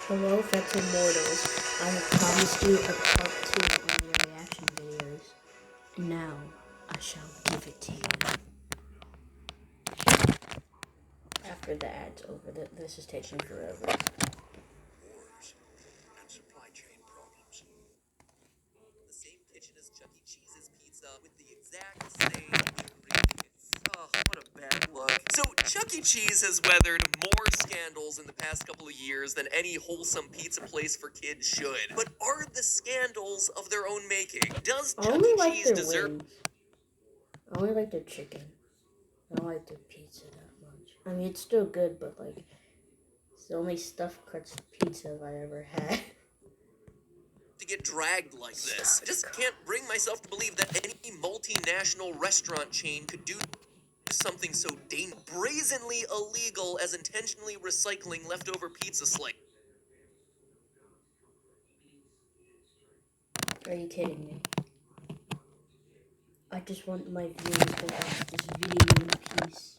Hello, fellow mortals. I have promised you a part 2 on your reaction videos. And now, I shall give it to you. After the ad's over, this is taking forever. Wars and supply chain problems. The same kitchen as Chuck E. Cheese's pizza with the exact same ingredients. Oh, what a bad look. So, Chuck E. Cheese has weathered more scandals in the past couple of years than any wholesome pizza place for kids should. But are the scandals of their own making? Does I Chuck only E. like Cheese their deserve... wings. I only like their chicken. I don't like their pizza that much. I mean, it's still good, but like, it's the only stuffed crust pizza I've ever had. to get dragged like this? I just can't bring myself to believe that any multinational restaurant chain could do something so brazenly illegal as intentionally recycling leftover pizza slices. Are you kidding me? I just want my viewers to watch this video in peace.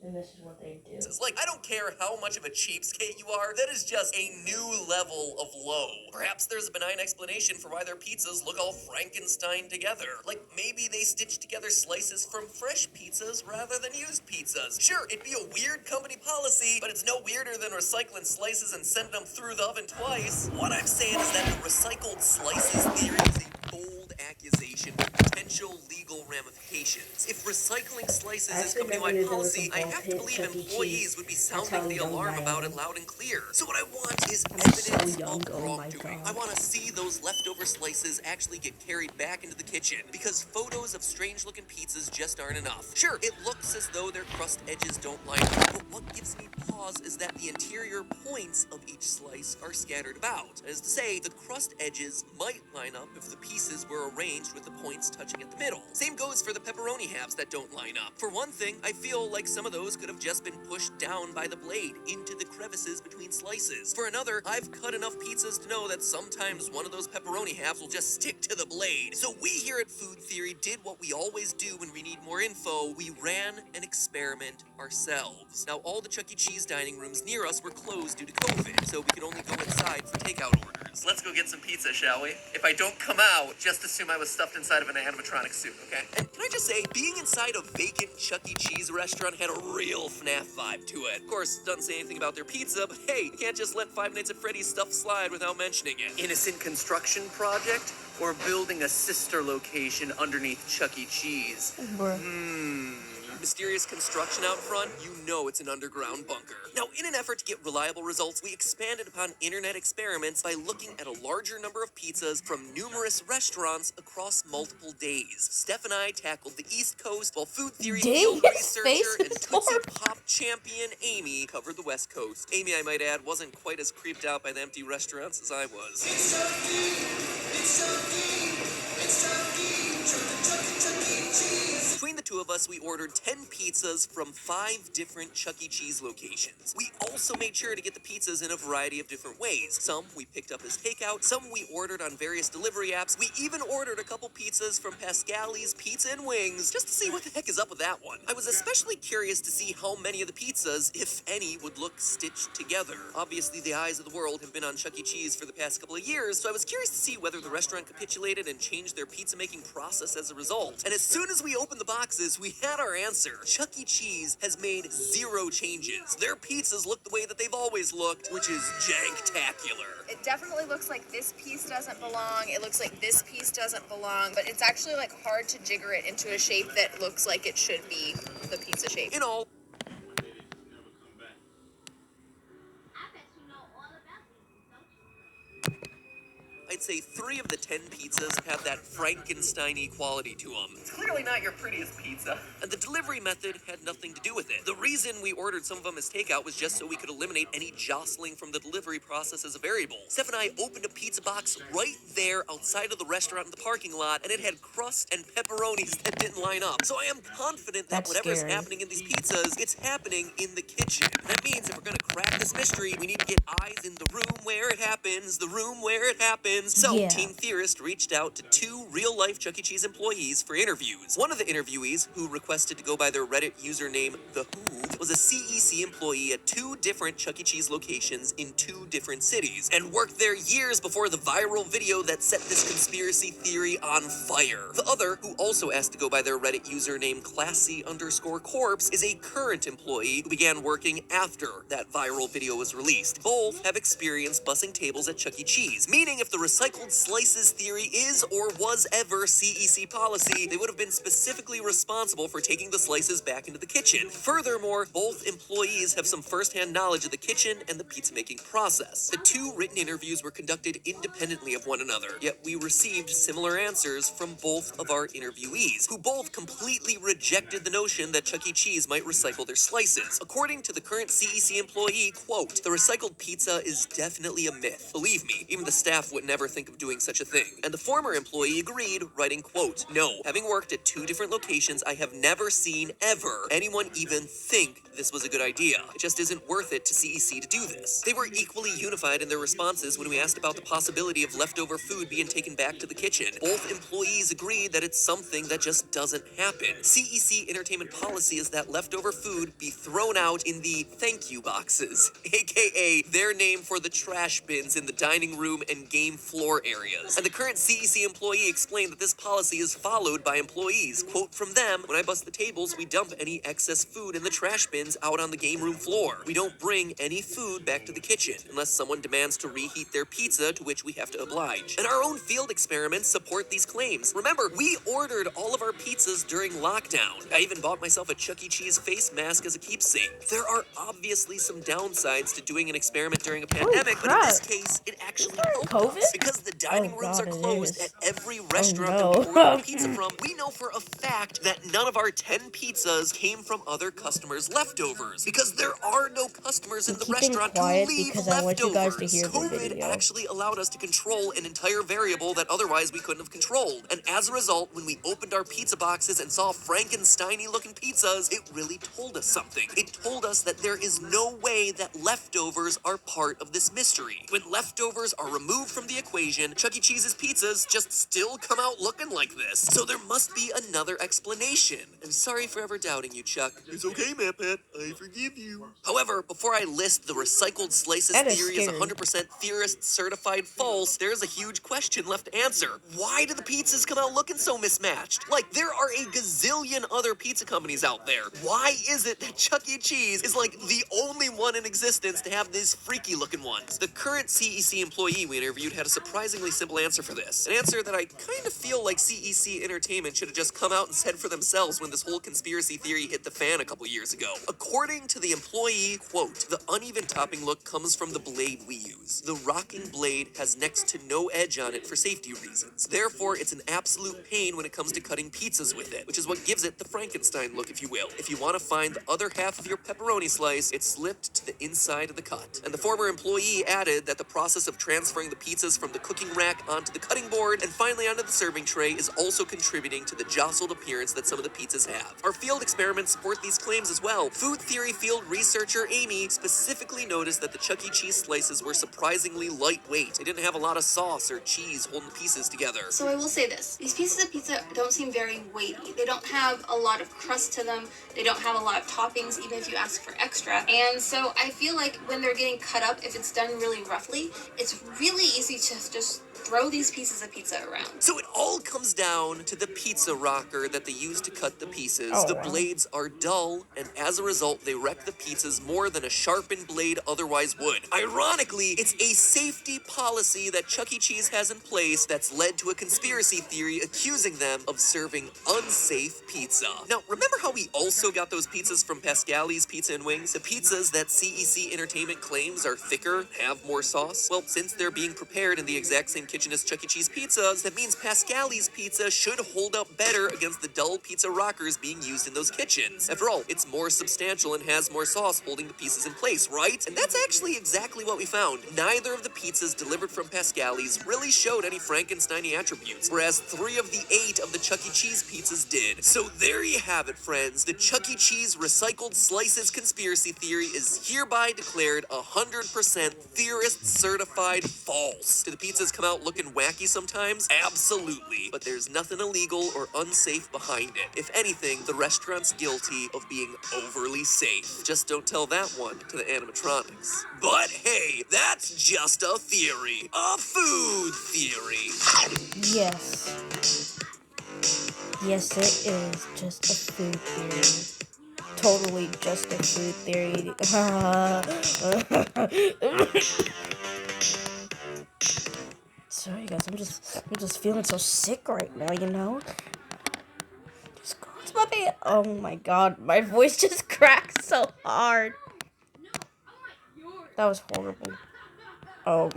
And this is what they do. It's like, I don't care how much of a cheapskate you are, that is just a new level of low. Perhaps there's a benign explanation for why their pizzas look all Frankenstein together. Like, maybe they stitch together slices from fresh pizzas rather than used pizzas. Sure, it'd be a weird company policy, but it's no weirder than recycling slices and sending them through the oven twice. What I'm saying is that the recycled slices theory is a bold accusation with potential legal ramifications. If recycling slices is company-wide policy, I have to believe employees would be sounding the alarm about it loud and clear. So what I want is evidence of wrongdoing. I want to see those leftover slices actually get carried back into the kitchen, because photos of strange-looking pizzas just aren't enough. Sure, it looks as though their crust edges don't line up, but what gives me pause is that the interior points of each slice are scattered about. That is to say, the crust edges might line up if the pieces were arranged with the points touching at the middle. Same goes for the pepperoni halves that don't line up. For one thing, I feel like some of those could have just been pushed down by the blade into the crevices between slices. For another, I've cut enough pizzas to know that sometimes one of those pepperoni halves will just stick to the blade. So we here at Food Theory did what we always do when we need more info. We ran an experiment ourselves. Now, all the Chuck E. Cheese dining rooms near us were closed due to COVID, so we could only go inside for takeout orders. Let's go get some pizza, shall we? If I don't come out, just assume I was stuffed inside of an animatronic suit, okay? And can I just say, being inside a vacant Chuck E. Cheese restaurant had a real FNAF vibe to it. Of course, it doesn't say anything about their pizza, but hey, you can't just let Five Nights at Freddy's stuff slide without mentioning it. Innocent construction project? Or building a sister location underneath Chuck E. Cheese? Mysterious construction out front, you know it's an underground bunker. Now, in an effort to get reliable results, we expanded upon internet experiments by looking at a larger number of pizzas from numerous restaurants across multiple days. Steph and I tackled the East Coast, while Food Theory field researcher and Tootsie Pop champion Amy covered the West Coast. Amy, I might add, wasn't quite as creeped out by the empty restaurants as I was. It's Chucky! It's Chucky! It's Chucky! Chucky, Cheese! Between the two of us, we ordered 10 pizzas from 5 different Chuck E. Cheese locations. We also made sure to get the pizzas in a variety of different ways. Some we picked up as takeout, some we ordered on various delivery apps. We even ordered a couple pizzas from Pascali's Pizza and Wings, just to see what the heck is up with that one. I was especially curious to see how many of the pizzas, if any, would look stitched together. Obviously, the eyes of the world have been on Chuck E. Cheese for the past couple of years, so I was curious to see whether the restaurant capitulated and changed their pizza-making process as a result. And as soon as we opened the boxes, we had our answer. Chuck E. Cheese has made 0 changes. Their pizzas look the way that they've always looked, which is janktacular. It definitely looks like this piece doesn't belong. It looks like this piece doesn't belong, but it's actually like hard to jigger it into a shape that looks like it should be the pizza shape. In all, I'd say 3 of the 10 pizzas have that Frankenstein-y quality to them. It's clearly not your prettiest pizza. And the delivery method had nothing to do with it. The reason we ordered some of them as takeout was just so we could eliminate any jostling from the delivery process as a variable. Steph and I opened a pizza box right there outside of the restaurant in the parking lot, and it had crust and pepperonis that didn't line up. So I am confident that whatever's happening in these pizzas, it's happening in the kitchen. That means if we're gonna crack this mystery, we need to get eyes in the room where it happens, the room where it happens. So, Team Theorist reached out to 2 real-life Chuck E. Cheese employees for interviews. One of the interviewees, who requested to go by their Reddit username, The Who, was a CE CEC employee at 2 different Chuck E. Cheese locations in 2 different cities, and worked there years before the viral video that set this conspiracy theory on fire. The other, who also asked to go by their Reddit username classy_corpse, is a current employee who began working after that viral video was released. Both have experience bussing tables at Chuck E. Cheese, meaning if the recycled slices theory is or was ever CEC policy, they would have been specifically responsible for taking the slices back into the kitchen. Furthermore, both employees have some first-hand knowledge of the kitchen and the pizza making process. The 2 written interviews were conducted independently of one another, yet we received similar answers from both of our interviewees, who both completely rejected the notion that Chuck E. Cheese might recycle their slices. According to the current CEC employee, quote, "The recycled pizza is definitely a myth. Believe me, even the staff would never think of doing such a thing." And the former employee agreed, writing, quote, "No, having worked at 2 different locations, I have never seen, ever, anyone even think this was a good idea. It just isn't worth it to CEC to do this." They were equally unified in their responses when we asked about the possibility of leftover food being taken back to the kitchen. Both employees agreed that it's something that just doesn't happen. CEC entertainment policy is that leftover food be thrown out in the thank you boxes, aka their name for the trash bins in the dining room and game floor areas. And the current CEC employee explained that this policy is followed by employees. Quote from them, "When I bust the tables, we dump any excess food in the trash bins out on the game room floor. We don't bring any food back to the kitchen unless someone demands to reheat their pizza, to which we have to oblige." And our own field experiments support these claims. Remember, we ordered all of our pizzas during lockdown. I even bought myself a Chuck E. Cheese face mask as a keepsake. There are obviously some downsides to doing an experiment during a pandemic, but in this crap. case, it actually Is that helped COVID? us. Because the dining Oh, rooms God, are it closed is. at every restaurant no. that we ordered pizza from, we know for a fact that none of our 10 pizzas came from other customers' leftovers. Because there are no customers in I'm the keeping restaurant quiet to leave because I want you guys to leftovers. hear the COVID video. actually allowed us to control an entire variable that otherwise we couldn't have controlled. And as a result, when we opened our pizza boxes and saw Frankenstein-y looking pizzas, it really told us something. It told us that there is no way that leftovers are part of this mystery. When leftovers are removed from the equation, Chuck E. Cheese's pizzas just still come out looking like this. So there must be another explanation. I'm sorry for ever doubting you, Chuck. It's okay, Matt Pat. I forgive you. However, before I list the recycled slices That is theory as scary. 100% theorist certified false, there's a huge question left to answer. Why do the pizzas come out looking so mismatched? Like, there are a gazillion other pizza companies out there. Why is it that Chuck E. Cheese is like the only one in existence to have these freaky looking ones? The current CEC employee we interviewed had a surprisingly simple answer for this. An answer that I kind of feel like CEC Entertainment should have just come out and said for themselves when this whole conspiracy theory hit the fan a couple years ago. According to the employee, quote, "The uneven topping look comes from the blade we use. The rocking blade has next to no edge on it for safety reasons. Therefore, it's an absolute pain when it comes to cutting pizzas with it, which is what gives it the Frankenstein look, if you will. If you want to find the other half of your pepperoni slice, it's slipped to the inside of the cut." And the former employee added that the process of transferring the pizzas from the cooking rack onto the cutting board and finally onto the serving tray is also contributing to the jostled appearance that some of the pizzas have. Our field experiments support these claims as well. Food theory field researcher Amy specifically noticed that the Chuck E. Cheese slices were surprisingly lightweight. They didn't have a lot of sauce or cheese holding the pieces together. So I will say this. These pieces of pizza don't seem very weighty. They don't have a lot of crust to them. They don't have a lot of toppings, even if you ask for extra. And so I feel like when they're getting cut up, if it's done really roughly, it's really easy to just throw these pieces of pizza around. So it all comes down to the pizza rocker that they use to cut the pieces. Oh, The wow. blades are dull, and as a result, they wreck the pizzas more than a sharpened blade otherwise would. Ironically, it's a safety policy that Chuck E. Cheese has in place that's led to a conspiracy theory accusing them of serving unsafe pizza. Now, remember how we also got those pizzas from Pascali's Pizza and Wings? The pizzas that CEC Entertainment claims are thicker, have more sauce? Well, since they're being prepared in the exact same kitchen as Chuck E. Cheese pizzas, that means Pascali's pizza should hold up better against the dull pizza rockers being used in those kitchens. After all, it's more substantial and has more sauce holding the pieces in place, right? And that's actually exactly what we found. Neither of the pizzas delivered from Pascali's really showed any Frankenstein-y attributes, whereas 3 of the 8 of the Chuck E. Cheese pizzas did. So there you have it, friends. The Chuck E. Cheese recycled slices conspiracy theory is hereby declared 100% theorist certified false. Do the pizzas come out looking wacky sometimes? Absolutely. But there's nothing illegal or unsafe behind it. If anything, the restaurant's guilty of being overly safe. Just don't tell that one to the animatronics. But hey, that's just a theory. A food theory. Yes. Yes, it is just a food theory. Totally just a food theory. Sorry guys, I'm just feeling so sick right now, you know? Just close my face. Oh my god, my voice just cracked so hard. That was horrible. Oh.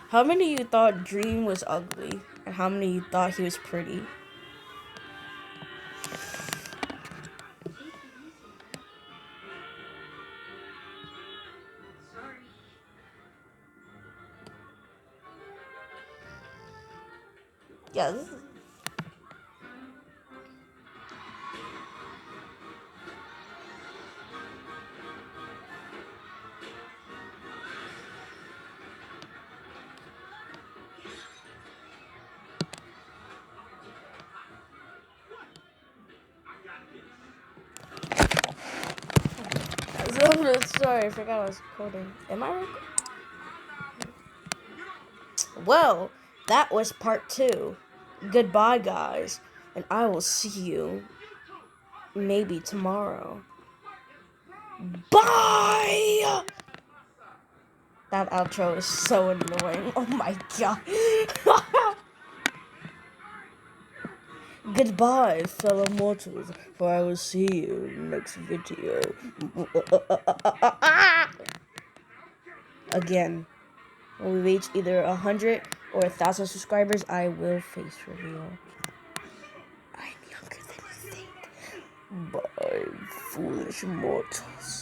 How many of you thought Dream was ugly? And how many of you thought he was pretty? Yeah, this is... I'm sorry, I forgot I was recording. Am I recording? Well, that was part 2. Goodbye, guys. And I will see you maybe tomorrow. Bye! That outro is so annoying. Oh my god. Goodbye, fellow mortals, for I will see you next video. Again, when we reach either 100 or 1,000 subscribers, I will face reveal. I'm younger than you think. Bye, foolish mortals.